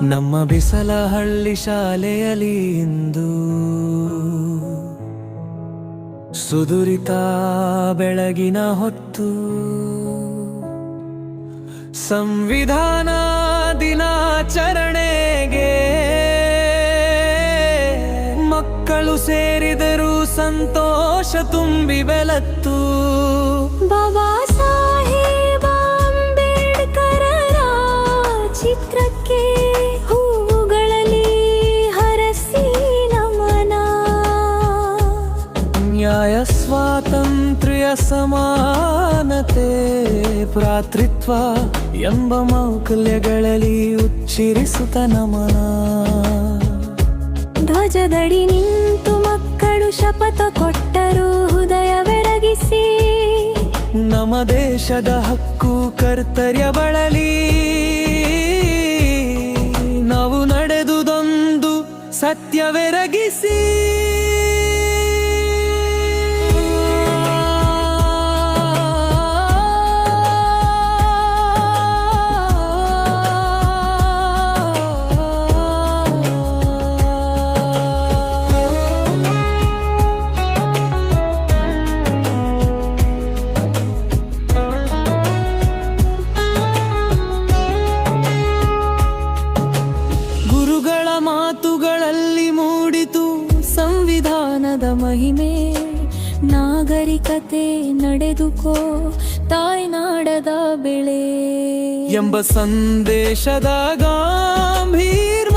ನಮ್ಮ ಬಿಸಲಹಳ್ಳಿ ಶಾಲೆಯಲ್ಲಿ ಇಂದು ಸುದುರಿತ ಬೆಳಗಿನ ಹೊತ್ತು ಸಂವಿಧಾನ ದಿನಾಚರಣೆಗೆ ಮಕ್ಕಳು ಸೇರಿದರು, ಸಂತೋಷ ತುಂಬಿ ಬೆಲತ್ತು. ಬಾಬಾ ಸಾಹೇಬ ಅಂಬೇಡ್ಕರರ ಚಿತ್ರಕ್ಕೆ ಹೂವುಗಳಲ್ಲಿ ಹರಸಿ ನಮನ. ನ್ಯಾಯ, ಸ್ವಾತಂತ್ರ್ಯ, ಸಮಾನತೆ, ಭ್ರಾತೃತ್ವ ಎಂಬ ಮೌಲ್ಯಗಳಲ್ಲಿ ಉಚ್ಚರಿಸುತ್ತ ನಮನ. ಧ್ವಜದಡಿ ನಿಂತು ಮಕ್ಕಳು ಶಪಥ ಕೊಟ್ಟರು, ಹೃದಯ ಬೆಳಗಿಸಿ. ನಮ್ಮ ದೇಶದ ಹಕ್ಕು ಕರ್ತವ್ಯ ಬಳಲಿ ನಾವು ನಡೆದುದೊಂದು ಸತ್ಯವೆರಗಿಸಿ. ಮಾತುಗಳಲ್ಲಿ ಮೂಡಿತು ಸಂವಿಧಾನದ ಮಹಿಮೆ. ನಾಗರಿಕತೆ ನಡೆದುಕೋ ತಾಯ್ನಾಡದ ಬೆಳೆ ಎಂಬ ಸಂದೇಶದ ಗಂಭೀರ